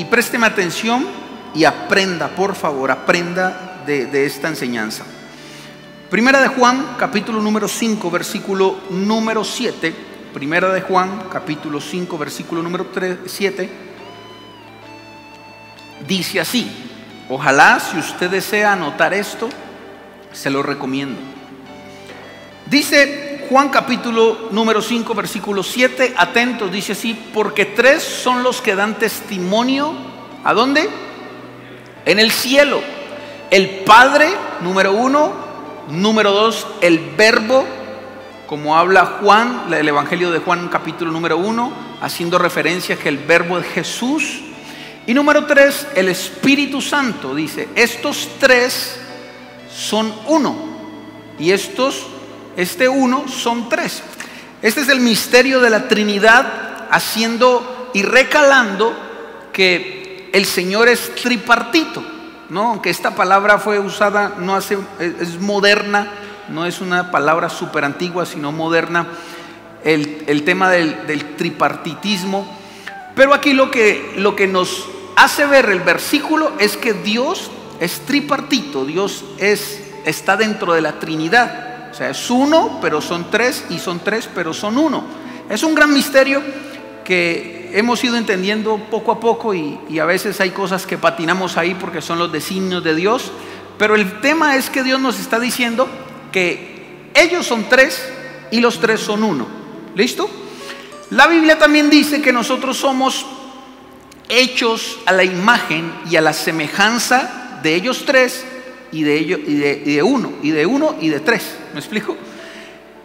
y présteme atención y aprenda, por favor, aprenda de esta enseñanza. Primera de Juan, capítulo número 5, versículo número 7. Primera de Juan, capítulo 5, versículo número 7. Dice así. Ojalá, si usted desea anotar esto, se lo recomiendo. Dice Juan capítulo número 5, versículo 7. Atentos, dice así: porque 3 son los que dan testimonio. ¿A dónde? En el cielo. El Padre, número 1. Número 2, el Verbo, como habla Juan, el Evangelio de Juan capítulo número 1, haciendo referencia a que el Verbo es Jesús. Y número 3, el Espíritu Santo. Dice, estos 3 son uno, y este uno son 3. Este es el misterio de la Trinidad, haciendo y recalando que el Señor es tripartito, ¿no? Aunque esta palabra fue usada, es moderna, no es una palabra súper antigua, sino moderna, el tema del tripartitismo. Pero aquí lo que nos hace ver el versículo es que Dios es tripartito. Dios está dentro de la Trinidad. O sea, es uno, pero son 3, y son 3, pero son uno. Es un gran misterio que hemos ido entendiendo poco a poco, y a veces hay cosas que patinamos ahí porque son los designios de Dios. Pero el tema es que Dios nos está diciendo que ellos son 3 y los 3 son uno. ¿Listo? La Biblia también dice que nosotros somos hechos a la imagen y a la semejanza de ellos 3 y de uno y de 3. ¿Me explico?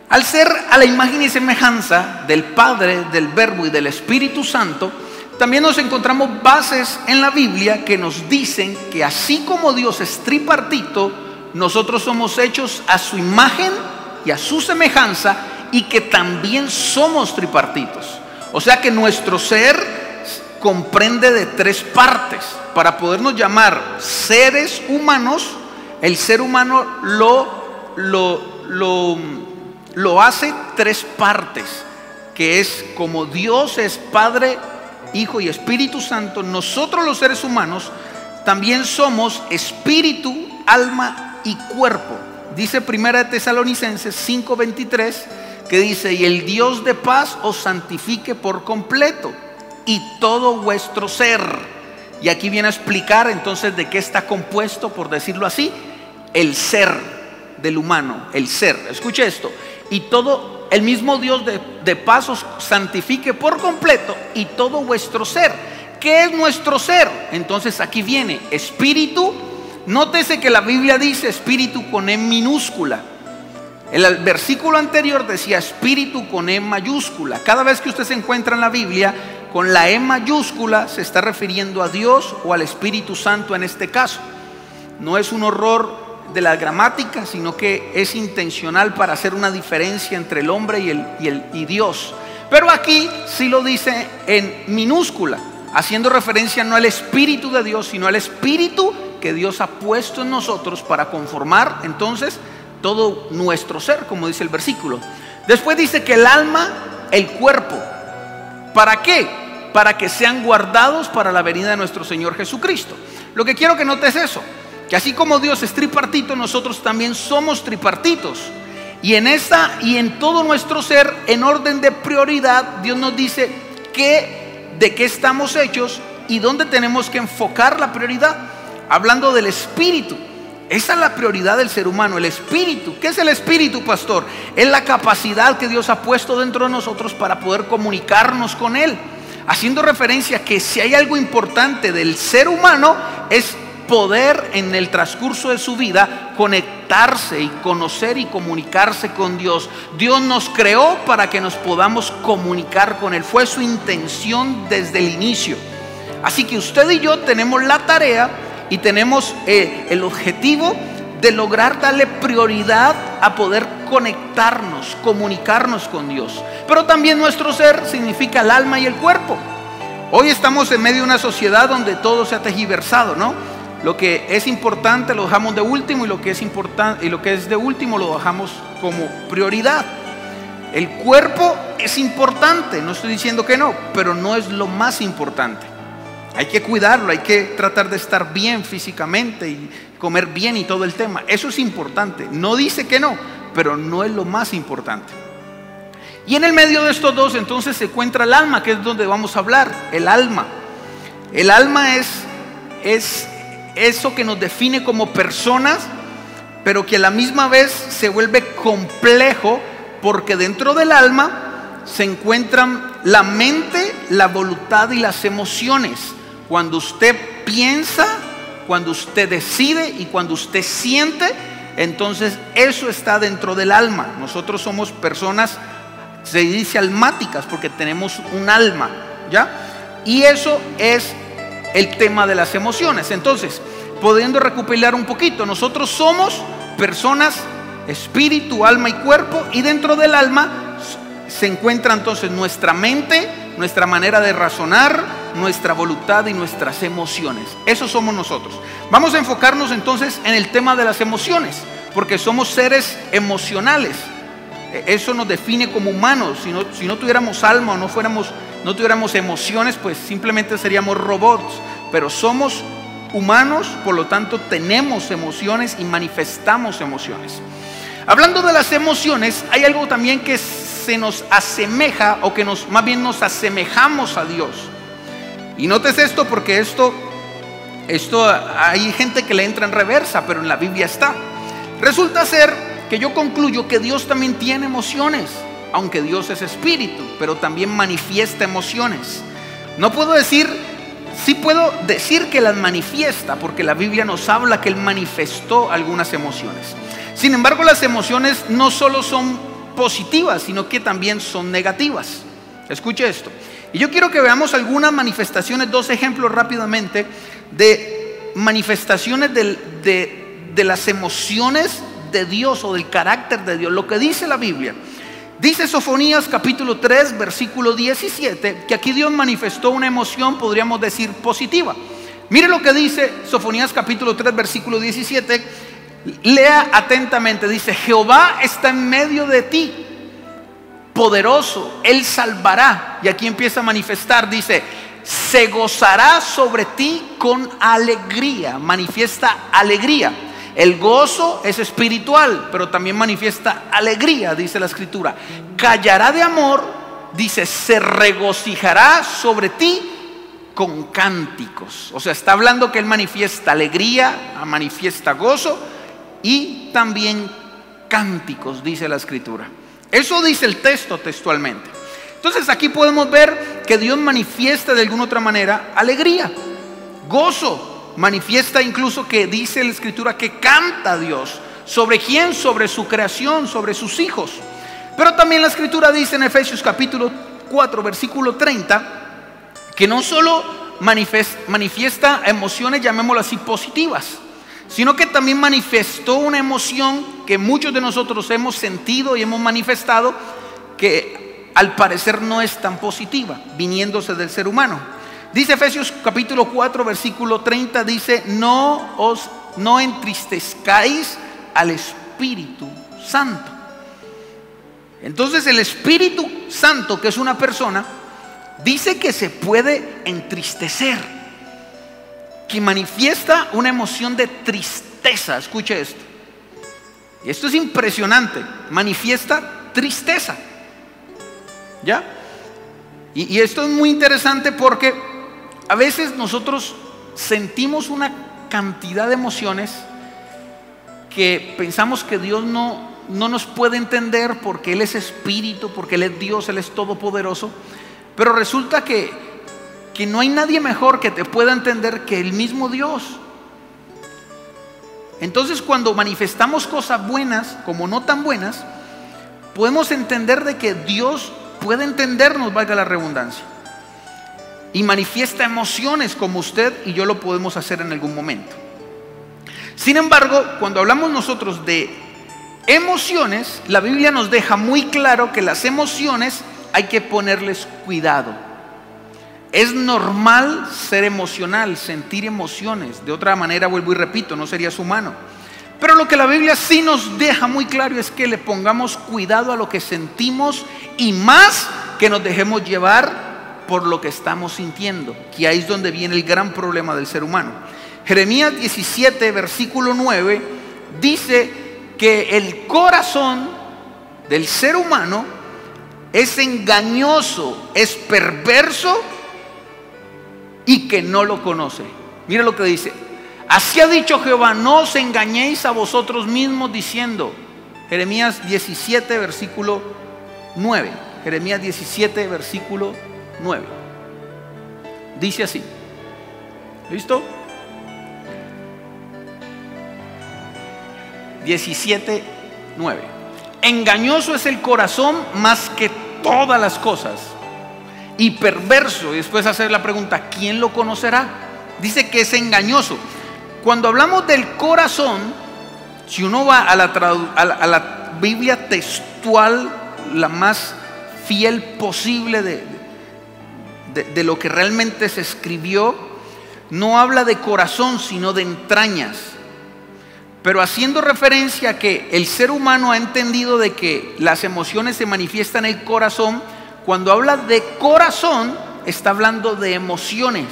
Al ser a la imagen y semejanza del Padre, del Verbo y del Espíritu Santo, también nos encontramos bases en la Biblia que nos dicen que así como Dios es tripartito, nosotros somos hechos a su imagen y a su semejanza, y que también somos tripartitos. O sea que nuestro ser comprende de 3 partes. Para podernos llamar seres humanos, el ser humano lo hace 3 partes, que es como Dios es Padre, Hijo y Espíritu Santo. Nosotros los seres humanos también somos espíritu, alma y cuerpo. Dice Primera de Tesalonicenses 5:23, que dice: y el Dios de paz os santifique por completo, y todo vuestro ser. Y aquí viene a explicar entonces de qué está compuesto, por decirlo así, el ser del humano, el ser. Escuche esto: y todo, el mismo Dios de paz os santifique por completo, y todo vuestro ser. ¿Qué es nuestro ser? Entonces aquí viene espíritu. Nótese que la Biblia dice espíritu con E minúscula. El versículo anterior decía espíritu con E mayúscula. Cada vez que usted se encuentra en la Biblia con la E mayúscula, se está refiriendo a Dios o al Espíritu Santo en este caso. No es un error de la gramática, sino que es intencional para hacer una diferencia entre el hombre y Dios. Pero aquí sí lo dice en minúscula, haciendo referencia no al Espíritu de Dios, sino al Espíritu que Dios ha puesto en nosotros para conformar entonces todo nuestro ser, como dice el versículo. Después dice que el alma, el cuerpo. ¿Para qué? Para que sean guardados para la venida de nuestro Señor Jesucristo. Lo que quiero que notes es eso, que así como Dios es tripartito, nosotros también somos tripartitos. Y en todo nuestro ser, en orden de prioridad, Dios nos dice de qué estamos hechos y dónde tenemos que enfocar la prioridad. Hablando del espíritu, esa es la prioridad del ser humano, el espíritu. ¿Qué es el espíritu, pastor? Es la capacidad que Dios ha puesto dentro de nosotros para poder comunicarnos con Él, haciendo referencia a que si hay algo importante del ser humano, es poder en el transcurso de su vida conectarse y conocer y comunicarse con Dios. Dios nos creó para que nos podamos comunicar con Él. Fue su intención desde el inicio. Así que usted y yo tenemos la tarea y tenemos el objetivo de lograr darle prioridad a poder conectarnos, comunicarnos con Dios. Pero también nuestro ser significa el alma y el cuerpo. Hoy estamos en medio de una sociedad donde todo se ha tergiversado, ¿no? Lo que es importante lo dejamos de último, y lo que es importante y lo que es de último lo dejamos como prioridad. El cuerpo es importante, no estoy diciendo que no, pero no es lo más importante. hay que cuidarlo, hay que tratar de estar bien físicamente y comer bien y todo el tema. Eso es importante. No dice que no, pero no es lo más importante. Y en el medio de estos dos entonces se encuentra el alma, que es donde vamos a hablar. El alma. El alma es eso que nos define como personas, pero que a la misma vez se vuelve complejo, porque dentro del alma se encuentran la mente, la voluntad y las emociones. Cuando usted piensa, cuando usted decide y cuando usted siente, entonces eso está dentro del alma. Nosotros somos personas, se dice almáticas, porque tenemos un alma, ¿ya? Y eso es el tema de las emociones. Entonces, pudiendo recopilar un poquito, nosotros somos personas, espíritu, alma y cuerpo, y dentro del alma se encuentra entonces nuestra mente, nuestra manera de razonar, nuestra voluntad y nuestras emociones. Eso somos nosotros. Vamos a enfocarnos entonces en el tema de las emociones, porque somos seres emocionales. Eso nos define como humanos. Si no tuviéramos alma o no tuviéramos emociones, pues simplemente seríamos robots. Pero somos humanos, por lo tanto tenemos emociones y manifestamos emociones. Hablando de las emociones, hay algo también que se nos asemeja, o que más bien nos asemejamos a Dios. Y notes esto, porque esto hay gente que le entra en reversa, pero en la Biblia está. Resulta ser que yo concluyo que Dios también tiene emociones, aunque Dios es espíritu, pero también manifiesta emociones. No puedo decir, sí puedo decir que las manifiesta, porque la Biblia nos habla que Él manifestó algunas emociones. Sin embargo, las emociones no solo son positivas, sino que también son negativas. Escuche esto. Y yo quiero que veamos algunas manifestaciones, dos ejemplos rápidamente de manifestaciones de las emociones de Dios o del carácter de Dios. Lo que dice la Biblia. Dice Sofonías capítulo 3 versículo 17 que aquí Dios manifestó una emoción, podríamos decir positiva. Mire lo que dice Sofonías capítulo 3 versículo 17. Lea atentamente. Dice: Jehová está en medio de ti, poderoso, Él salvará. Y aquí empieza a manifestar. Dice: se gozará sobre ti con alegría. Manifiesta alegría. El gozo es espiritual, pero también manifiesta alegría, dice la escritura. Callará de amor, dice, se regocijará sobre ti con cánticos. O sea, está hablando que Él manifiesta alegría, manifiesta gozo y también cánticos, dice la escritura. Eso dice el texto textualmente. Entonces aquí podemos ver que Dios manifiesta de alguna otra manera alegría, gozo. Manifiesta incluso que dice la escritura que canta a Dios. ¿Sobre quién? Sobre su creación, sobre sus hijos. Pero también la escritura dice en Efesios capítulo 4 versículo 30 que no solo manifiesta emociones, llamémoslo así, positivas, sino que también manifestó una emoción que muchos de nosotros hemos sentido y hemos manifestado, que al parecer no es tan positiva, viniéndose del ser humano. Dice Efesios capítulo 4 versículo 30, dice: no entristezcáis al Espíritu Santo. Entonces el Espíritu Santo, que es una persona, dice que se puede entristecer, que manifiesta una emoción de tristeza. Escuche esto. Y esto es impresionante. Manifiesta tristeza. ¿Ya? Y esto es muy interesante porque a veces nosotros sentimos una cantidad de emociones que pensamos que Dios no nos puede entender, porque Él es espíritu, porque Él es Dios, Él es todopoderoso. Pero resulta que no hay nadie mejor que te pueda entender que el mismo Dios. Entonces, cuando manifestamos cosas buenas como no tan buenas, podemos entender de que Dios puede entendernos, valga la redundancia, y manifiesta emociones como usted y yo lo podemos hacer en algún momento. Sin embargo, cuando hablamos nosotros de emociones, la Biblia nos deja muy claro que las emociones hay que ponerles cuidado. Es normal ser emocional, sentir emociones. De otra manera, vuelvo y repito, no serías humano. Pero lo que la Biblia sí nos deja muy claro es que le pongamos cuidado a lo que sentimos, y más que nos dejemos llevar por lo que estamos sintiendo, que ahí es donde viene el gran problema del ser humano. Jeremías 17, versículo 9, dice que el corazón del ser humano es engañoso, es perverso y que no lo conoce. Mira lo que dice: así ha dicho Jehová, no os engañéis a vosotros mismos diciendo. Jeremías 17, versículo 9. Jeremías 17, versículo 9. Dice así. ¿Listo? 17, 9. Engañoso es el corazón más que todas las cosas, y perverso. Y después hacer la pregunta: ¿quién lo conocerá? Dice que es engañoso. Cuando hablamos del corazón, si uno va a la Biblia textual, la más fiel posible de lo que realmente se escribió, no habla de corazón sino de entrañas, pero haciendo referencia a que el ser humano ha entendido de que las emociones se manifiestan en el corazón. Cuando habla de corazón está hablando de emociones,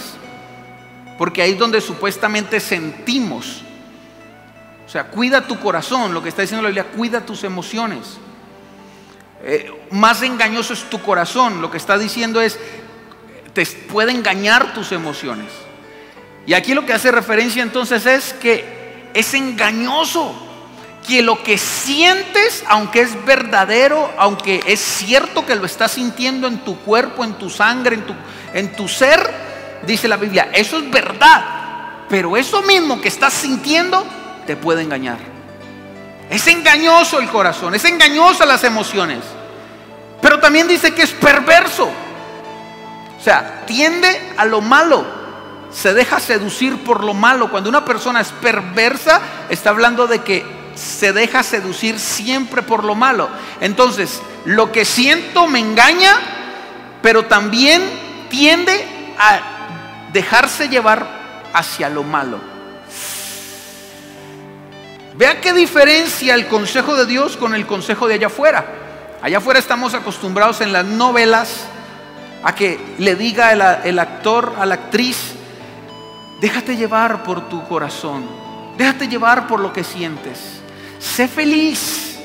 porque ahí es donde supuestamente sentimos. O sea, cuida tu corazón, lo que está diciendo la Biblia: cuida tus emociones. Más engañoso es tu corazón, lo que está diciendo es, te puede engañar tus emociones. Y aquí lo que hace referencia entonces es que es engañoso, que lo que sientes, aunque es verdadero, aunque es cierto que lo estás sintiendo en tu cuerpo, en tu sangre, en tu ser, dice la Biblia, eso es verdad, pero eso mismo que estás sintiendo te puede engañar. Es engañoso el corazón, es engañosa las emociones, pero también dice que es perverso. O sea, tiende a lo malo, se deja seducir por lo malo. Cuando una persona es perversa, está hablando de que se deja seducir siempre por lo malo. Entonces, lo que siento me engaña, pero también tiende a dejarse llevar hacia lo malo. Vea qué diferencia el consejo de Dios con el consejo de allá afuera. Allá afuera estamos acostumbrados en las novelas a que le diga el actor a la actriz: déjate llevar por tu corazón, déjate llevar por lo que sientes, sé feliz.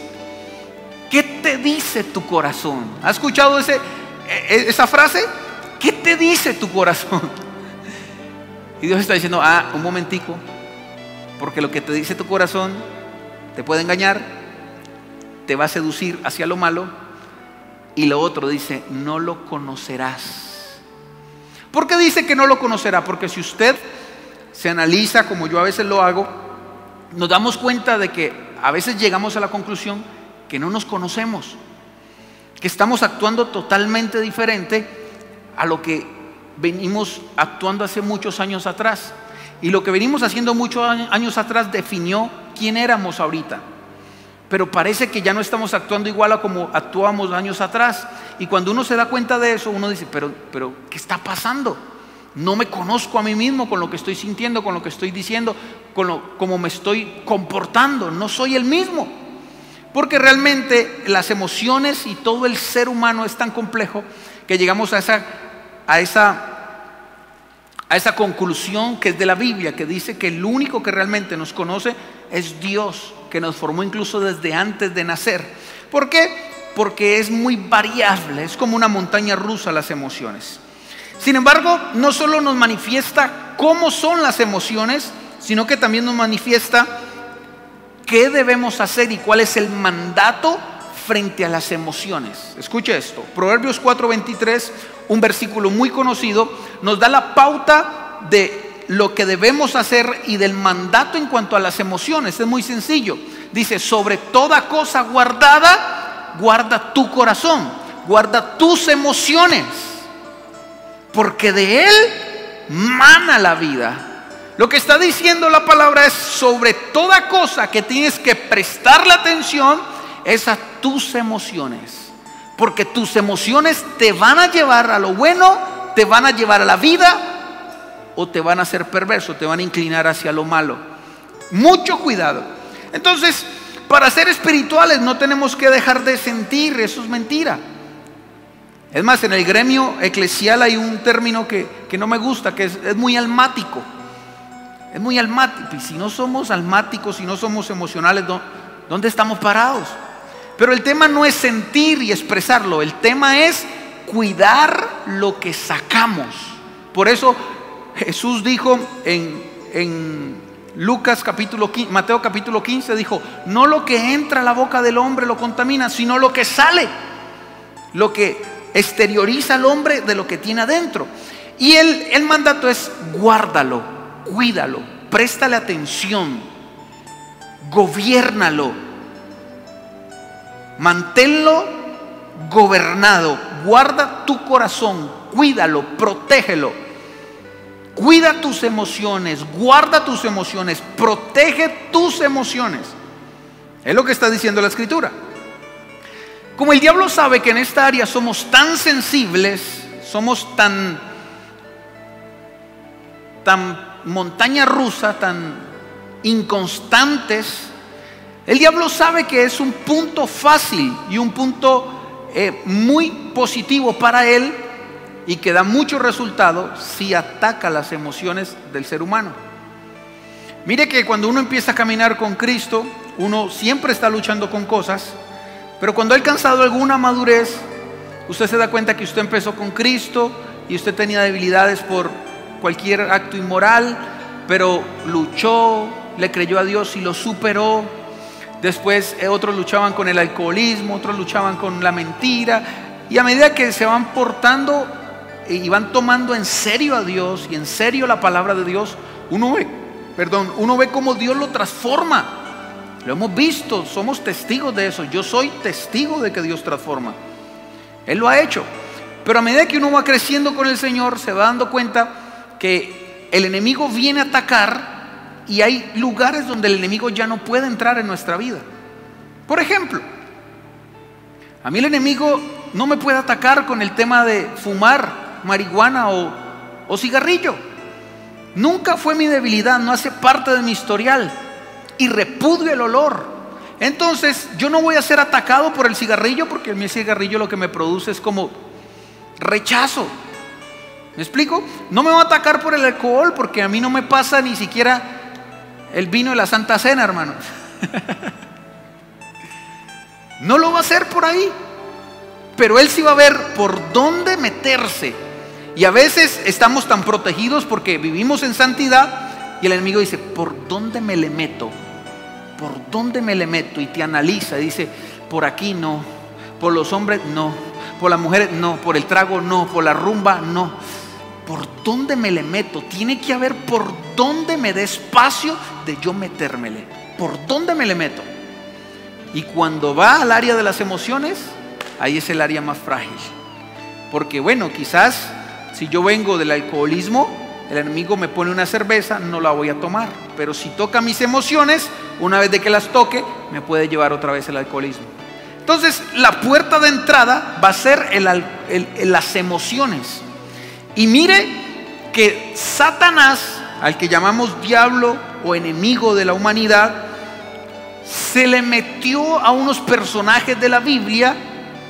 ¿Qué te dice tu corazón? ¿Has escuchado esa frase? ¿Qué te dice tu corazón? Y Dios está diciendo: un momentico, porque lo que te dice tu corazón te puede engañar, te va a seducir hacia lo malo. Y lo otro dice: no lo conocerás. ¿Por qué dice que no lo conocerá? Porque si usted se analiza, como yo a veces lo hago, nos damos cuenta de que a veces llegamos a la conclusión que no nos conocemos, que estamos actuando totalmente diferente a lo que venimos actuando hace muchos años atrás. Y lo que venimos haciendo muchos años atrás definió quién éramos ahorita. Pero parece que ya no estamos actuando igual a como actuábamos años atrás. Y cuando uno se da cuenta de eso, uno dice: pero ¿qué está pasando? No me conozco a mí mismo con lo que estoy sintiendo, con lo que estoy diciendo, cómo me estoy comportando. No soy el mismo. Porque realmente las emociones y todo el ser humano es tan complejo que llegamos a esa conclusión que es de la Biblia, que dice que el único que realmente nos conoce es Dios, que nos formó incluso desde antes de nacer. ¿Por qué? Porque es muy variable, es como una montaña rusa las emociones. Sin embargo, no solo nos manifiesta cómo son las emociones, sino que también nos manifiesta qué debemos hacer y cuál es el mandato frente a las emociones. Escuche esto: Proverbios 4:23, un versículo muy conocido, nos da la pauta de lo que debemos hacer y del mandato en cuanto a las emociones. Es muy sencillo. Dice: sobre toda cosa guardada, guarda tu corazón, guarda tus emociones, porque de él mana la vida. Lo que está diciendo la palabra es: sobre toda cosa que tienes que prestarle atención es a tus emociones, porque tus emociones te van a llevar a lo bueno, te van a llevar a la vida, o te van a hacer perverso, te van a inclinar hacia lo malo. Mucho cuidado. Entonces, para ser espirituales no tenemos que dejar de sentir, eso es mentira. Es más, en el gremio eclesial hay un término que no me gusta, que es muy almático. Es muy almático. Y si no somos almáticos, si no somos emocionales, ¿dónde estamos parados? Pero el tema no es sentir y expresarlo. El tema es cuidar lo que sacamos. Por eso Jesús dijo en Lucas capítulo 15, Mateo capítulo 15, dijo: no lo que entra a la boca del hombre lo contamina, sino lo que sale, lo que exterioriza al hombre de lo que tiene adentro. Y el mandato es: guárdalo, cuídalo, préstale atención, gobiérnalo, manténlo gobernado. Guarda tu corazón, cuídalo, protégelo. Cuida tus emociones, guarda tus emociones, protege tus emociones. Es lo que está diciendo la Escritura. Como el diablo sabe que en esta área somos tan sensibles, somos tan montaña rusa, tan inconstantes, el diablo sabe que es un punto fácil y un punto muy positivo para él, y que da mucho resultado si ataca las emociones del ser humano. Mire que cuando uno empieza a caminar con Cristo, uno siempre está luchando con cosas, pero cuando ha alcanzado alguna madurez, usted se da cuenta que usted empezó con Cristo y usted tenía debilidades por cualquier acto inmoral, pero luchó, le creyó a Dios y lo superó. Después otros luchaban con el alcoholismo, otros luchaban con la mentira, y a medida que se van portando y van tomando en serio a Dios y en serio la palabra de Dios, uno ve cómo Dios lo transforma. Lo hemos visto, somos testigos de eso. Yo soy testigo de que Dios transforma. Él lo ha hecho. Pero a medida que uno va creciendo con el Señor, se va dando cuenta que el enemigo viene a atacar, y hay lugares donde el enemigo ya no puede entrar en nuestra vida. Por ejemplo, a mí el enemigo no me puede atacar con el tema de fumar marihuana o cigarrillo. Nunca fue mi debilidad, no hace parte de mi historial, y repudio el olor. Entonces yo no voy a ser atacado por el cigarrillo, porque a mí el cigarrillo lo que me produce es como rechazo. ¿Me explico? No me va a atacar por el alcohol, porque a mí no me pasa ni siquiera el vino de la Santa Cena, hermano. No lo va a hacer por ahí, pero él sí va a ver por dónde meterse. Y a veces estamos tan protegidos porque vivimos en santidad, y el enemigo dice: ¿por dónde me le meto? ¿Por dónde me le meto? Y te analiza, dice: por aquí no, por los hombres no, por las mujeres no, por el trago no, por la rumba no. ¿Por dónde me le meto? Tiene que haber por dónde me dé espacio de yo metérmele. ¿Por dónde me le meto? Y cuando va al área de las emociones, ahí es el área más frágil. Porque bueno, quizás si yo vengo del alcoholismo, el enemigo me pone una cerveza, no la voy a tomar. Pero si toca mis emociones, una vez de que las toque, me puede llevar otra vez el alcoholismo. Entonces la puerta de entrada va a ser las emociones. Y mire que Satanás, al que llamamos diablo o enemigo de la humanidad, se le metió a unos personajes de la Biblia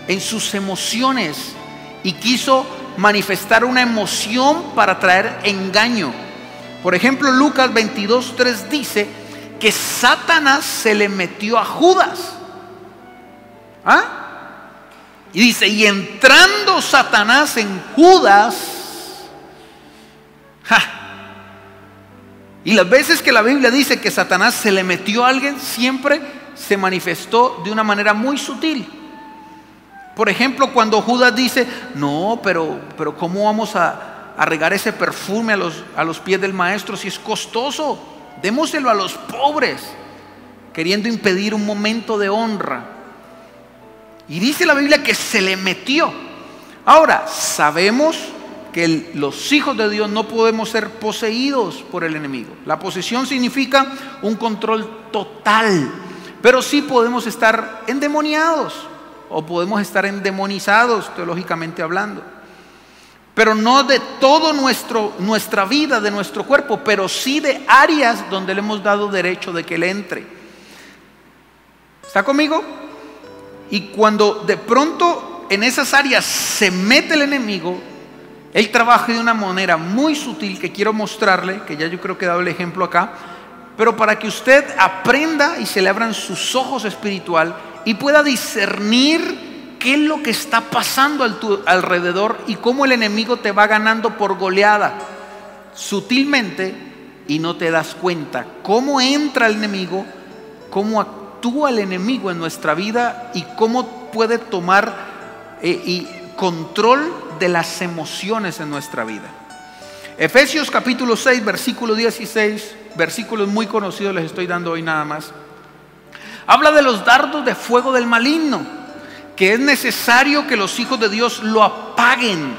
en sus emociones y quiso manifestar una emoción para traer engaño. Por ejemplo, Lucas 22:3 dice que Satanás se le metió a Judas. Y dice: y entrando Satanás en Judas. Y las veces que la Biblia dice que Satanás se le metió a alguien, siempre se manifestó de una manera muy sutil. Por ejemplo, cuando Judas dice: no, pero ¿cómo vamos a regar ese perfume a los pies del maestro si es costoso? Démoselo a los pobres, queriendo impedir un momento de honra. Y dice la Biblia que se le metió. Ahora, sabemos que los hijos de Dios no podemos ser poseídos por el enemigo. La posesión significa un control total, pero sí podemos estar endemoniados o podemos estar endemonizados, teológicamente hablando. Pero no de todo nuestra vida, de nuestro cuerpo, pero sí de áreas donde le hemos dado derecho de que él entre. ¿Está conmigo? Y cuando de pronto en esas áreas se mete el enemigo, él trabaja de una manera muy sutil que quiero mostrarle, que ya yo creo que he dado el ejemplo acá, pero para que usted aprenda y se le abran sus ojos espiritual y pueda discernir qué es lo que está pasando a tu alrededor y cómo el enemigo te va ganando por goleada, sutilmente, y no te das cuenta cómo entra el enemigo, cómo actúa el enemigo en nuestra vida y cómo puede tomar control de las emociones en nuestra vida. Efesios capítulo 6, versículo 16, versículos muy conocidos les estoy dando hoy nada más. Habla de los dardos de fuego del maligno, que es necesario que los hijos de Dios lo apaguen.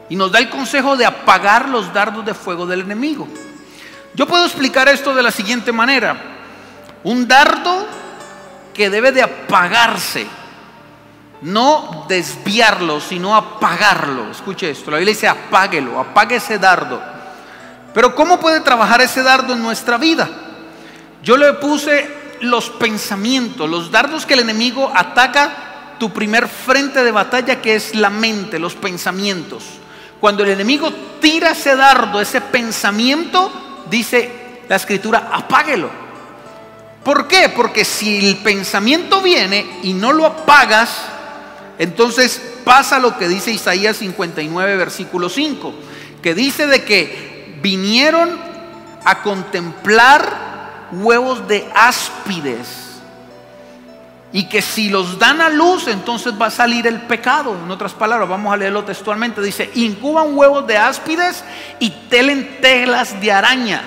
Y nos da el consejo de apagar los dardos de fuego del enemigo. Yo puedo explicar esto de la siguiente manera. Un dardo que debe de apagarse, no desviarlo, sino apagarlo. Escuche esto, la Biblia dice apáguelo, apague ese dardo. Pero ¿cómo puede trabajar ese dardo en nuestra vida? Yo le puse los pensamientos, los dardos que el enemigo ataca, tu primer frente de batalla, que es la mente, los pensamientos. Cuando el enemigo tira ese dardo, ese pensamiento, dice la escritura, apáguelo. ¿Por qué? Porque si el pensamiento viene y no lo apagas, entonces pasa lo que dice Isaías 59 versículo 5, que dice de que vinieron a contemplar huevos de áspides, y que si los dan a luz, entonces va a salir el pecado. En otras palabras, vamos a leerlo textualmente, dice: incuban huevos de áspides y telen telas de araña.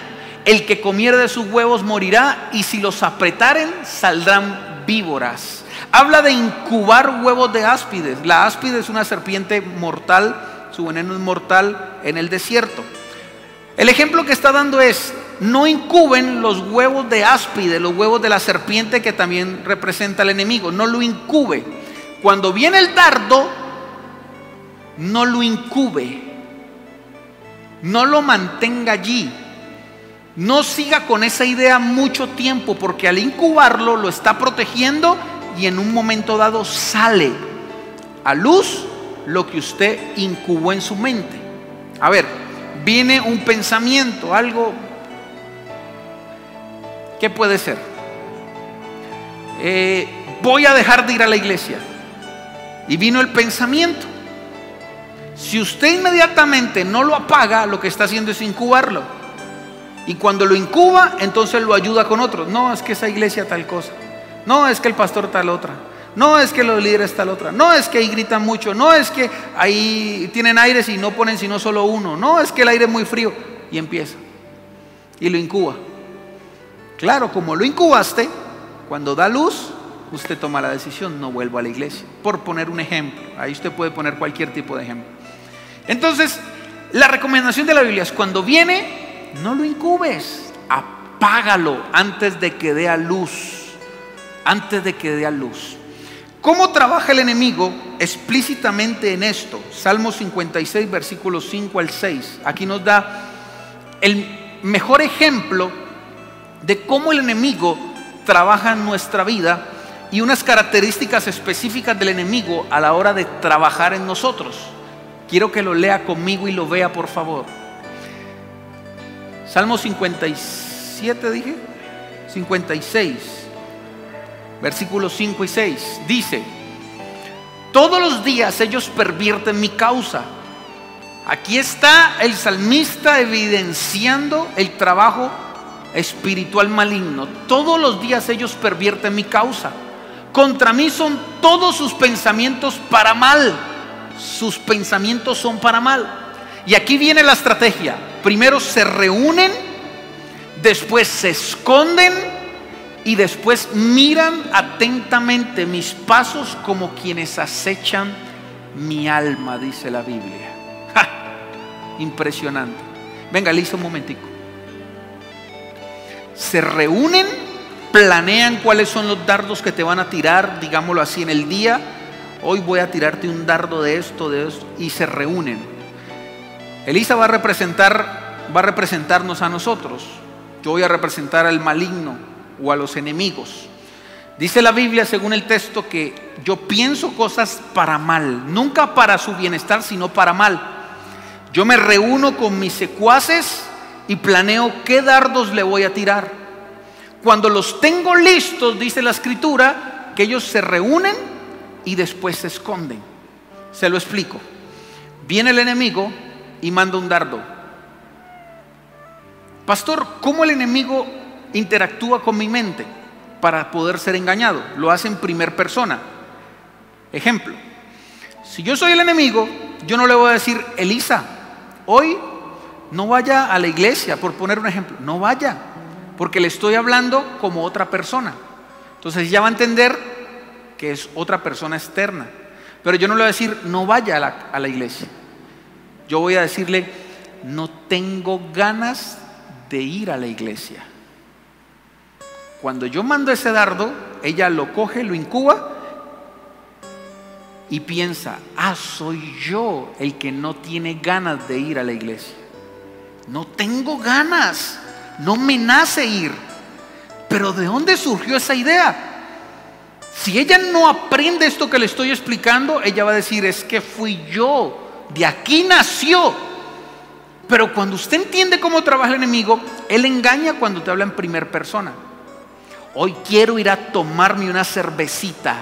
El que comiere de sus huevos morirá, y si los apretaren saldrán víboras. Habla de incubar huevos de áspides. La áspide es una serpiente mortal, su veneno es mortal en el desierto. El ejemplo que está dando es: no incuben los huevos de áspide, los huevos de la serpiente que también representa al enemigo. No lo incube. Cuando viene el dardo, no lo incube, no lo mantenga allí. No siga con esa idea mucho tiempo, porque al incubarlo lo está protegiendo y en un momento dado sale a luz lo que usted incubó en su mente. A ver, viene un pensamiento, algo. ¿Qué puede ser? Voy a dejar de ir a la iglesia. Y vino el pensamiento. Si usted inmediatamente no lo apaga, lo que está haciendo es incubarlo. Y cuando lo incuba, entonces lo ayuda con otros. No, es que esa iglesia tal cosa. No, es que el pastor tal otra. No, es que los líderes tal otra. No, es que ahí gritan mucho. No, es que ahí tienen aires y no ponen sino solo uno. No, es que el aire es muy frío. Y empieza. Y lo incuba. Claro, como lo incubaste, cuando da luz, usted toma la decisión: no vuelvo a la iglesia. Por poner un ejemplo. Ahí usted puede poner cualquier tipo de ejemplo. Entonces, la recomendación de la Biblia es: cuando viene, no lo incubes, apágalo antes de que dé a luz. Antes de que dé a luz. ¿Cómo trabaja el enemigo explícitamente en esto? Salmo 56, versículos 5 al 6. Aquí nos da el mejor ejemplo de cómo el enemigo trabaja en nuestra vida y unas características específicas del enemigo a la hora de trabajar en nosotros. Quiero que lo lea conmigo y lo vea, por favor. Salmo 57, dije 56, versículos 5 y 6. Dice: todos los días ellos pervierten mi causa. Aquí está el salmista evidenciando el trabajo espiritual maligno. Todos los días ellos pervierten mi causa. Contra mí son todos sus pensamientos para mal. Sus pensamientos son para mal. Y aquí viene la estrategia. Primero se reúnen, después se esconden y después miran atentamente mis pasos como quienes acechan mi alma, dice la Biblia. ¡Ja! Impresionante. Venga, Lisa, un momentico. Se reúnen, planean cuáles son los dardos que te van a tirar, digámoslo así, en el día. Hoy voy a tirarte un dardo de esto, y se reúnen. Elisa va a representarnos a nosotros. Yo voy a representar al maligno o a los enemigos. Dice la Biblia, según el texto, que yo pienso cosas para mal, nunca para su bienestar, sino para mal. Yo me reúno con mis secuaces y planeo qué dardos le voy a tirar. Cuando los tengo listos, dice la Escritura, que ellos se reúnen y después se esconden. Se lo explico. Viene el enemigo y manda un dardo. Pastor, ¿cómo el enemigo interactúa con mi mente para poder ser engañado? Lo hace en primera persona. Ejemplo, si yo soy el enemigo, yo no le voy a decir: Elisa, hoy no vaya a la iglesia, por poner un ejemplo. No vaya, porque le estoy hablando como otra persona. Entonces ya va a entender que es otra persona externa. Pero yo no le voy a decir: no vaya a la iglesia. Yo voy a decirle: no tengo ganas de ir a la iglesia. Cuando yo mando ese dardo, ella lo coge, lo incuba y piensa: ah, soy yo el que no tiene ganas de ir a la iglesia. No tengo ganas, no me nace ir. Pero ¿de dónde surgió esa idea? Si ella no aprende esto que le estoy explicando, ella va a decir: es que fui yo, de aquí nació. Pero cuando usted entiende cómo trabaja el enemigo, él engaña cuando te habla en primera persona. Hoy quiero ir a tomarme una cervecita.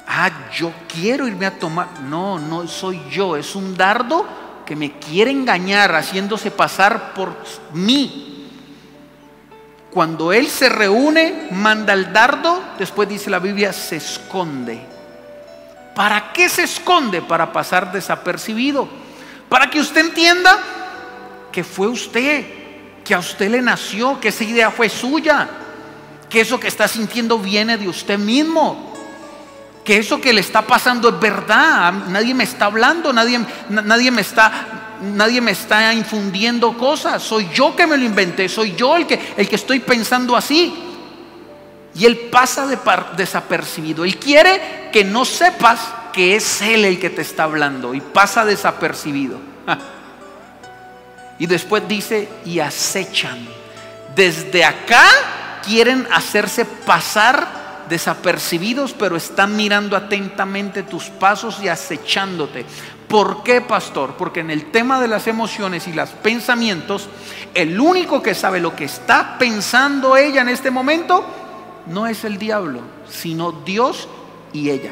Ah, yo quiero irme a tomar. No, no soy yo, es un dardo que me quiere engañar, haciéndose pasar por mí. Cuando él se reúne, manda el dardo, después dice la Biblia, se esconde. ¿Para qué se esconde? Para pasar desapercibido. Para que usted entienda que fue usted, que a usted le nació, que esa idea fue suya, que eso que está sintiendo viene de usted mismo, que eso que le está pasando es verdad. Nadie me está hablando, nadie me está infundiendo cosas. Soy yo que me lo inventé, soy yo el que estoy pensando así. Y él pasa desapercibido. Él quiere que no sepas que es él el que te está hablando, y pasa desapercibido. Y después dice: y acechan. Desde acá quieren hacerse pasar desapercibidos, pero están mirando atentamente tus pasos y acechándote. ¿Por qué, pastor? Porque en el tema de las emociones y los pensamientos, el único que sabe lo que está pensando ella en este momento no es el diablo, sino Dios y ella.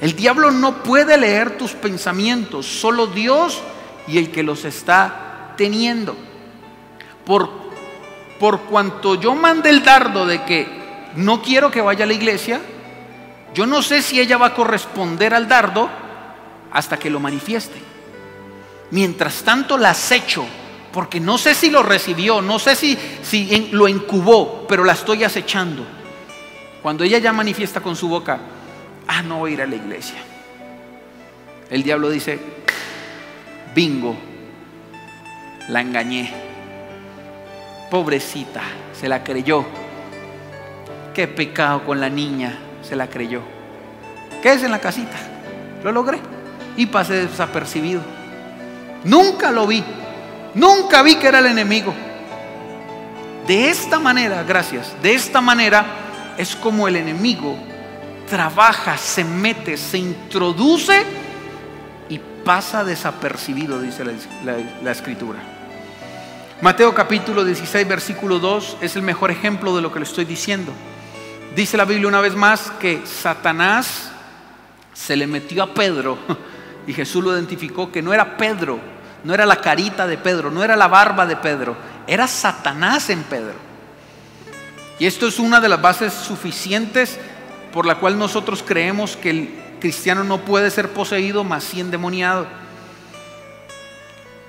El diablo no puede leer tus pensamientos, solo Dios y el que los está teniendo. Por cuanto yo mande el dardo de que no quiero que vaya a la iglesia, yo no sé si ella va a corresponder al dardo hasta que lo manifieste. Mientras tanto la acecho, porque no sé si lo recibió, no sé si lo incubó, pero la estoy acechando. Cuando ella ya manifiesta con su boca: ah, no voy a ir a la iglesia, el diablo dice: bingo, la engañé, pobrecita, se la creyó. Qué pecado con la niña, se la creyó. Quédese en la casita, lo logré. Y pasé desapercibido. Nunca lo vi, nunca vi que era el enemigo. De esta manera, gracias, de esta manera es como el enemigo trabaja, se mete, se introduce y pasa desapercibido, dice la Escritura. Mateo capítulo 16 versículo 2 es el mejor ejemplo de lo que le estoy diciendo. Dice la Biblia una vez más que Satanás se le metió a Pedro y Jesús lo identificó que no era Pedro, no era la carita de Pedro, no era la barba de Pedro, era Satanás en Pedro. Y esto es una de las bases suficientes por la cual nosotros creemos que el cristiano no puede ser poseído, mas sí endemoniado.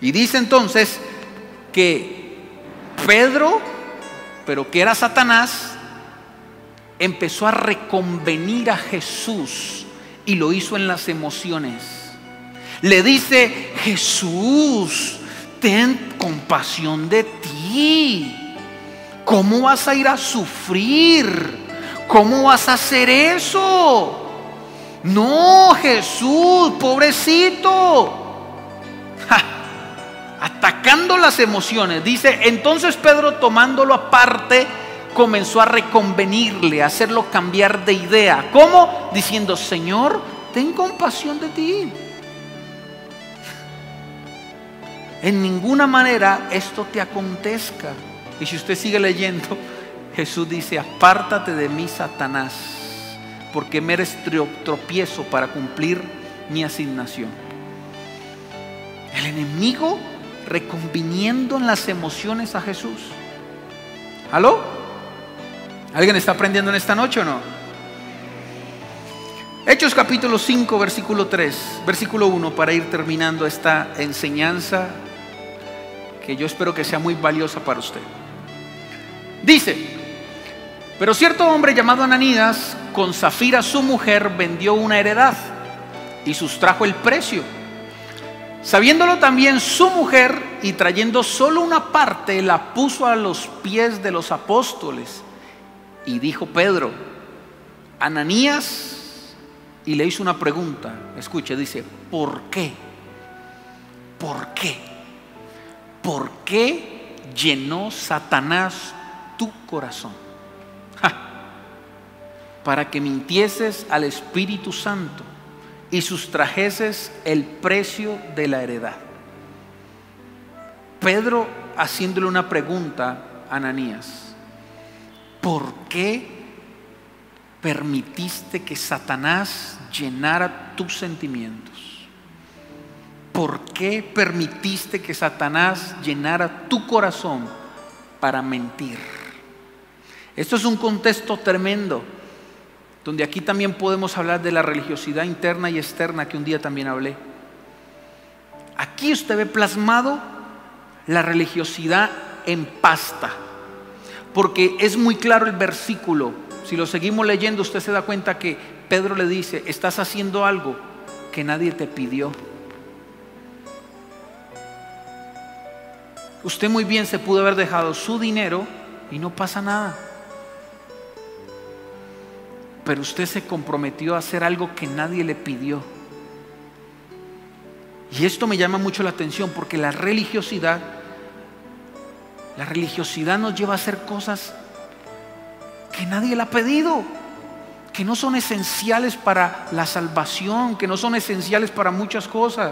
Y dice entonces que Pedro, pero que era Satanás, empezó a reconvenir a Jesús y lo hizo en las emociones. Le dice: Jesús, ten compasión de ti. ¿Cómo vas a ir a sufrir? ¿Cómo vas a hacer eso? No, Jesús, pobrecito. Atacando las emociones. Dice: entonces Pedro, tomándolo aparte, comenzó a reconvenirle, a hacerlo cambiar de idea. ¿Cómo? Diciendo: Señor, ten compasión de ti. En ninguna manera esto te acontezca. Y si usted sigue leyendo, Jesús dice: apártate de mí, Satanás, porque me eres tropiezo para cumplir mi asignación. El enemigo reconviniendo en las emociones a Jesús. ¿Aló? ¿Alguien está aprendiendo en esta noche o no? Hechos capítulo 5, versículo 3, versículo 1, para ir terminando esta enseñanza que yo espero que sea muy valiosa para usted. Dice: pero cierto hombre llamado Ananías, con Safira su mujer, vendió una heredad y sustrajo el precio. Sabiéndolo también su mujer, y trayendo solo una parte, la puso a los pies de los apóstoles. Y dijo Pedro: Ananías, y le hizo una pregunta. Escuche, dice: ¿por qué? ¿Por qué? ¿Por qué llenó Satanás tu corazón? Para que mintieses al Espíritu Santo y sustrajeses el precio de la heredad. Pedro haciéndole una pregunta a Ananías: ¿por qué permitiste que Satanás llenara tus sentimientos? ¿Por qué permitiste que Satanás llenara tu corazón para mentir? Esto es un contexto tremendo, donde aquí también podemos hablar de la religiosidad interna y externa, que un día también hablé. Aquí usted ve plasmado la religiosidad en pasta, porque es muy claro el versículo. Si lo seguimos leyendo, usted se da cuenta que Pedro le dice: estás haciendo algo que nadie te pidió. Usted muy bien se pudo haber dejado su dinero y no pasa nada, pero usted se comprometió a hacer algo que nadie le pidió. Y esto me llama mucho la atención, porque la religiosidad nos lleva a hacer cosas que nadie le ha pedido, que no son esenciales para la salvación, que no son esenciales para muchas cosas.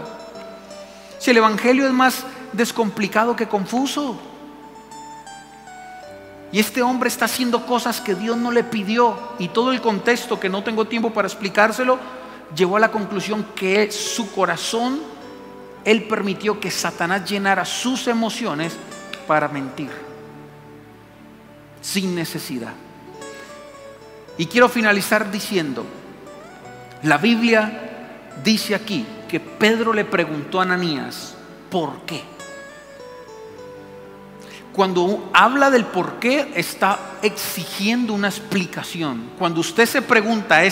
Si el evangelio es más descomplicado que confuso, y este hombre está haciendo cosas que Dios no le pidió, y todo el contexto, que no tengo tiempo para explicárselo, llevó a la conclusión que su corazón, él permitió que Satanás llenara sus emociones para mentir sin necesidad. Y quiero finalizar diciendo: la Biblia dice aquí que Pedro le preguntó a Ananías: ¿por qué? Cuando habla del por qué, está exigiendo una explicación. Cuando usted se pregunta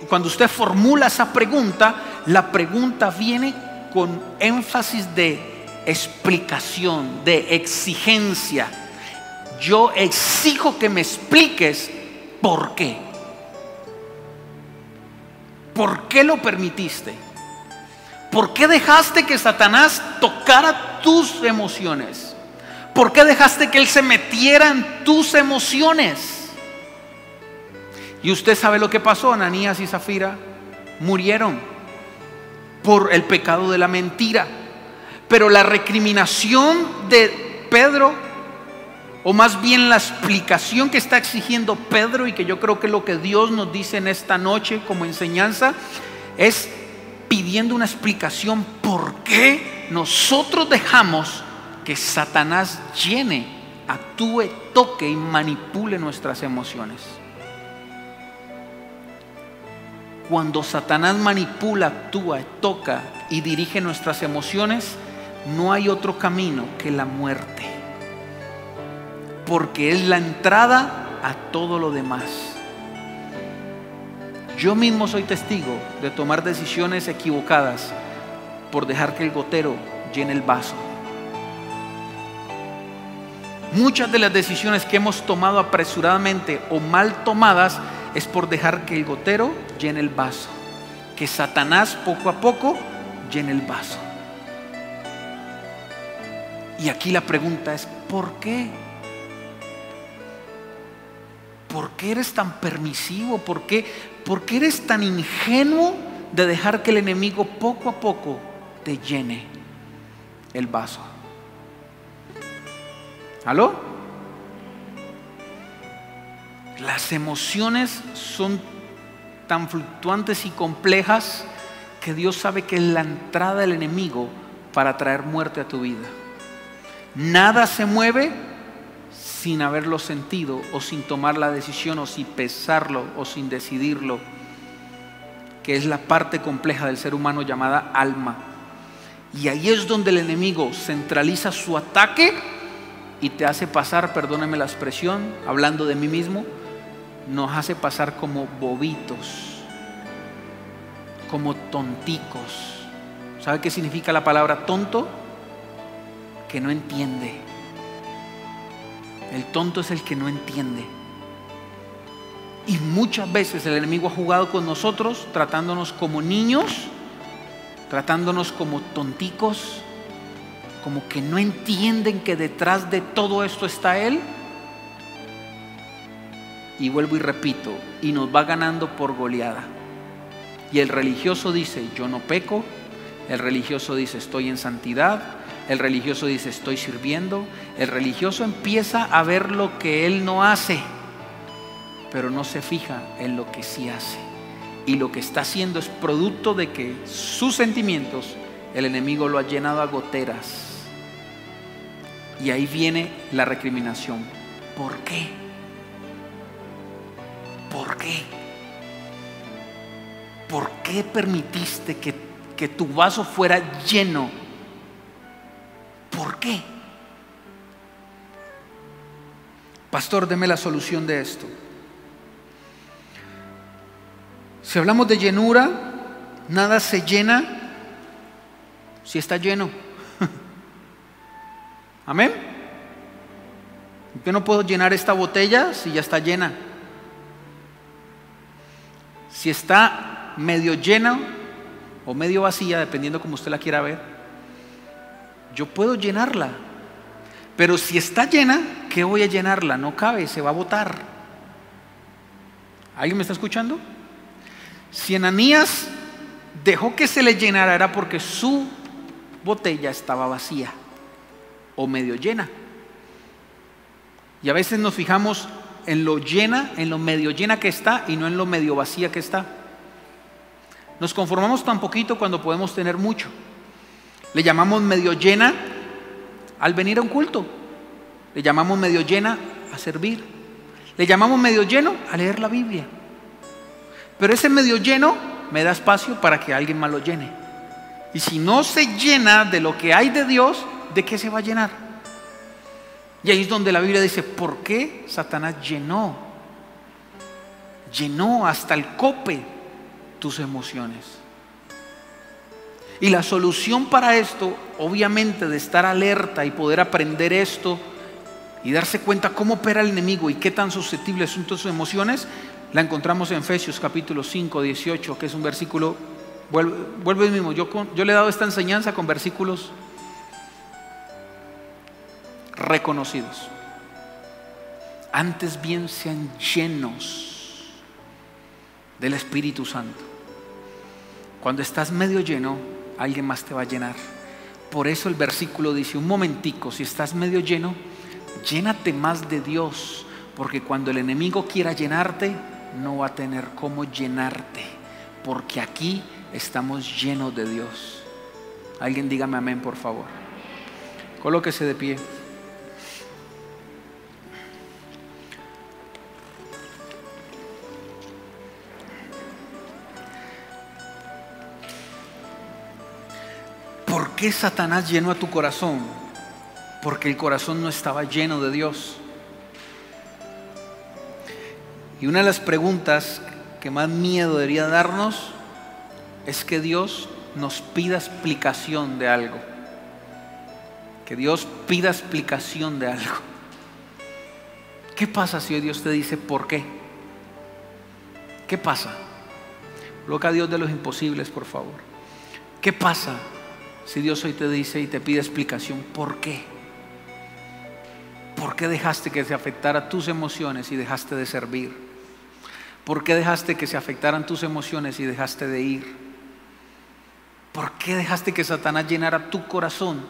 cuando usted formula esa pregunta, la pregunta viene con énfasis de explicación, de exigencia. Yo exijo que me expliques por qué. ¿Por qué lo permitiste? ¿Por qué dejaste que Satanás tocara tus emociones? ¿Por qué dejaste que él se metiera en tus emociones? Y usted sabe lo que pasó. Ananías y Safira murieron por el pecado de la mentira. Pero la recriminación de Pedro, o más bien la explicación que está exigiendo Pedro, y que yo creo que es lo que Dios nos dice en esta noche como enseñanza, es pidiendo una explicación por qué nosotros dejamos que Satanás llene, actúe, toque y manipule nuestras emociones. Cuando Satanás manipula, actúa, toca y dirige nuestras emociones, no hay otro camino que la muerte, porque es la entrada a todo lo demás. Yo mismo soy testigo de tomar decisiones equivocadas por dejar que el gotero llene el vaso. Muchas de las decisiones que hemos tomado apresuradamente o mal tomadas es por dejar que el gotero llene el vaso, que Satanás poco a poco llene el vaso. Y aquí la pregunta es: ¿por qué? ¿por qué eres tan permisivo? ¿Por qué eres tan ingenuo de dejar que el enemigo poco a poco te llene el vaso? ¿Aló? Las emociones son tan fluctuantes y complejas que Dios sabe que es la entrada del enemigo para traer muerte a tu vida. Nada se mueve sin haberlo sentido, o sin tomar la decisión, o sin pesarlo, o sin decidirlo, que es la parte compleja del ser humano llamada alma. Y ahí es donde el enemigo centraliza su ataque y te hace pasar, perdóneme la expresión, hablando de mí mismo, nos hace pasar como bobitos, como tonticos. ¿Sabe qué significa la palabra tonto? Que no entiende. El tonto es el que no entiende. Y muchas veces el enemigo ha jugado con nosotros, tratándonos como niños, tratándonos como tonticos, como que no entienden que detrás de todo esto está Él. Y vuelvo y repito, y nos va ganando por goleada. Y el religioso dice, yo no peco. El religioso dice, estoy en santidad. El religioso dice, estoy sirviendo. El religioso empieza a ver lo que él no hace, pero no se fija en lo que sí hace. Y lo que está haciendo es producto de que sus sentimientos, el enemigo lo ha llenado a goteras. Y ahí viene la recriminación. ¿Por qué? ¿Por qué? ¿Por qué permitiste que tu vaso fuera lleno? ¿Por qué? Pastor, deme la solución de esto. Si hablamos de llenura, nada se llena si está lleno. Amén. Yo no puedo llenar esta botella si ya está llena. Si está medio llena o medio vacía, dependiendo como usted la quiera ver, yo puedo llenarla. Pero si está llena, ¿qué voy a llenarla? No cabe, se va a botar. ¿Alguien me está escuchando? Si Ananías dejó que se le llenara, era porque su botella estaba vacía o medio llena. Y a veces nos fijamos en lo llena, en lo medio llena que está, y no en lo medio vacía que está. Nos conformamos tan poquito cuando podemos tener mucho. Le llamamos medio llena al venir a un culto. Le llamamos medio llena a servir. Le llamamos medio lleno a leer la Biblia. Pero ese medio lleno me da espacio para que alguien más lo llene. Y si no se llena de lo que hay de Dios, ¿de qué se va a llenar? Y ahí es donde la Biblia dice, ¿por qué Satanás llenó hasta el cope tus emociones? Y la solución para esto, obviamente, de estar alerta y poder aprender esto y darse cuenta cómo opera el enemigo y qué tan susceptibles son tus emociones, la encontramos en Efesios capítulo 5, 18, que es un versículo, vuelvo mismo, yo le he dado esta enseñanza con versículos reconocidos. Antes bien sean llenos del Espíritu Santo. Cuando estás medio lleno, alguien más te va a llenar. Por eso el versículo dice, un momentico, si estás medio lleno, llénate más de Dios, porque cuando el enemigo quiera llenarte, no va a tener cómo llenarte, porque aquí estamos llenos de Dios. Alguien dígame amén, por favor. Colóquese de pie. ¿Por qué Satanás llenó a tu corazón? Porque el corazón no estaba lleno de Dios. Y una de las preguntas que más miedo debería darnos es que Dios nos pida explicación de algo. Que Dios pida explicación de algo. ¿Qué pasa si hoy Dios te dice por qué? ¿Qué pasa? Coloca a Dios de los imposibles, por favor. ¿Qué pasa si Dios hoy te dice y te pide explicación por qué? ¿Por qué dejaste que se afectara tus emociones y dejaste de servir? ¿Por qué dejaste que se afectaran tus emociones y dejaste de ir? ¿Por qué dejaste que Satanás llenara tu corazón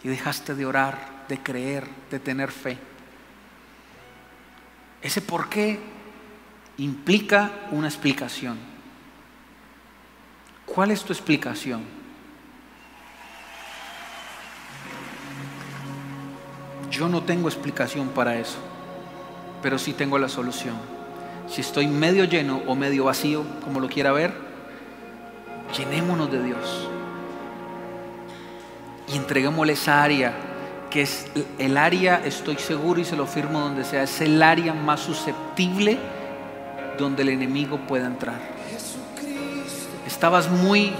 y dejaste de orar, de creer, de tener fe? Ese por qué implica una explicación. ¿Cuál es tu explicación? Yo no tengo explicación para eso, pero sí tengo la solución. Si estoy medio lleno o medio vacío, como lo quiera ver, llenémonos de Dios y entreguémosle esa área, que es el área, estoy seguro y se lo firmo donde sea, es el área más susceptible donde el enemigo pueda entrar. Estabas muy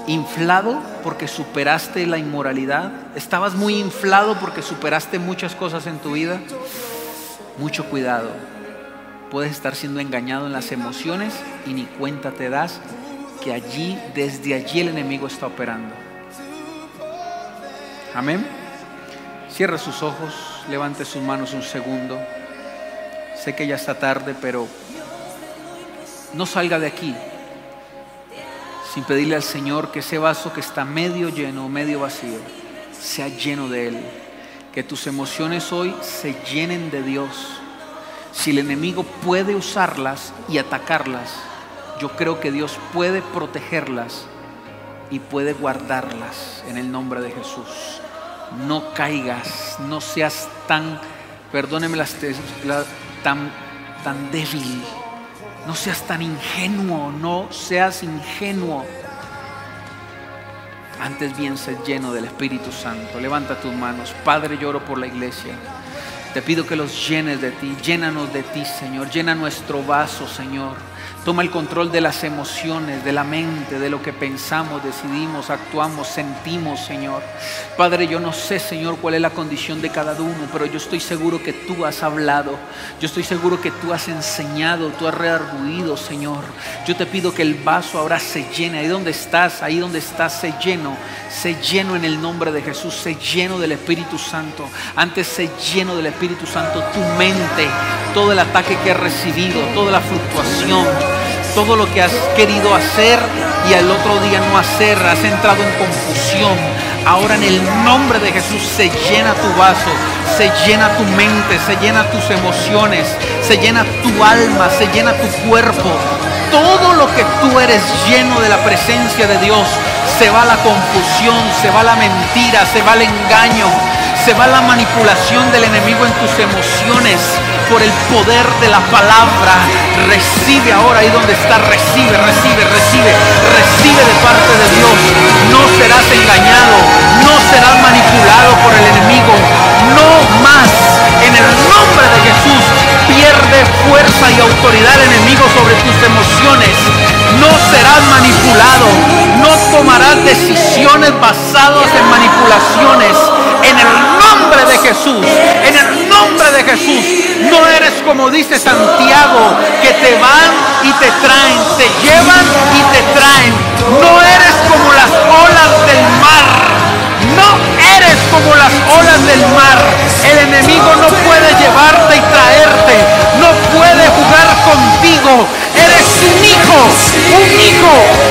inflado porque superaste la inmoralidad. Estabas muy inflado porque superaste muchas cosas en tu vida. Mucho cuidado. Puedes estar siendo engañado en las emociones y ni cuenta te das que allí, desde allí el enemigo está operando. Amén. Cierre sus ojos, levante sus manos un segundo. Sé que ya está tarde, pero no salga de aquí sin pedirle al Señor que ese vaso que está medio lleno o medio vacío sea lleno de Él. Que tus emociones hoy se llenen de Dios. Si el enemigo puede usarlas y atacarlas, yo creo que Dios puede protegerlas y puede guardarlas en el nombre de Jesús. No caigas, no seas tan, perdóneme tan débil. No seas tan ingenuo, no seas ingenuo. Antes bien, sé lleno del Espíritu Santo. Levanta tus manos. Padre, yo oro por la iglesia. Te pido que los llenes de ti. Llénanos de ti, Señor. Llena nuestro vaso, Señor. Toma el control de las emociones, de la mente, de lo que pensamos, decidimos, actuamos, sentimos, Señor. Padre, yo no sé, Señor, cuál es la condición de cada uno, pero yo estoy seguro que tú has hablado. Yo estoy seguro que tú has enseñado, tú has redarguido, Señor. Yo te pido que el vaso ahora se llene. Ahí donde estás, sé lleno. Sé lleno en el nombre de Jesús. Sé lleno del Espíritu Santo. Antes sé lleno del Espíritu Santo. Tu mente, todo el ataque que has recibido, toda la fluctuación, todo lo que has querido hacer y al otro día no hacer, has entrado en confusión. Ahora en el nombre de Jesús se llena tu vaso, se llena tu mente, se llena tus emociones, se llena tu alma, se llena tu cuerpo. Todo lo que tú eres lleno de la presencia de Dios. Se va la confusión, se va la mentira, se va el engaño, se va la manipulación del enemigo en tus emociones. Por el poder de la palabra, recibe ahora ahí donde está, recibe de parte de Dios. No serás engañado, no serás manipulado por el enemigo, no más. En el nombre de Jesús, pierde fuerza y autoridad el enemigo sobre tus emociones. No serás manipulado, no tomarás decisiones basadas en manipulaciones. En el nombre de Jesús, en el nombre de Jesús, no eres como dice Santiago, que te van y te traen, te llevan y te traen. No eres como las olas del mar, no eres como las olas del mar. El enemigo no puede llevarte y traerte, no puede jugar contigo. Eres un hijo,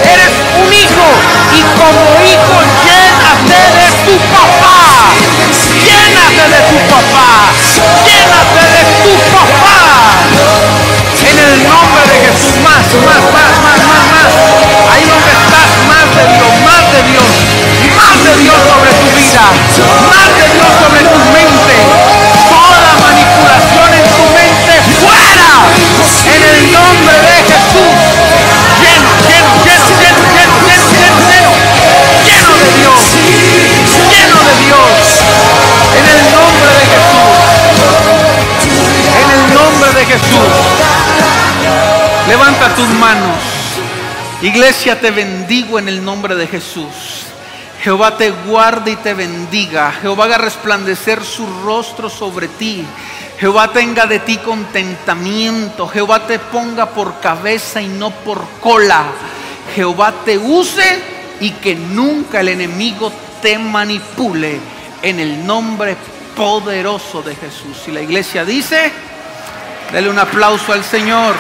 eres un hijo, y como hijo llénate de tu papá, llénate de tu papá, llénate de tu papá. En el nombre de Jesús, más. Ahí donde estás, más de Dios sobre tu vida, más de Dios sobre tu mente. Toda manipulación en tu mente, fuera. En el nombre de Jesús. Lleno de Dios. Lleno de Dios. En el nombre de Jesús. En el nombre de Jesús. Levanta tus manos. Iglesia, te bendigo en el nombre de Jesús. Jehová te guarde y te bendiga. Jehová haga resplandecer su rostro sobre ti. Jehová tenga de ti contentamiento. Jehová te ponga por cabeza y no por cola. Jehová te use y que nunca el enemigo te manipule. En el nombre poderoso de Jesús. Y la iglesia dice, dele un aplauso al Señor.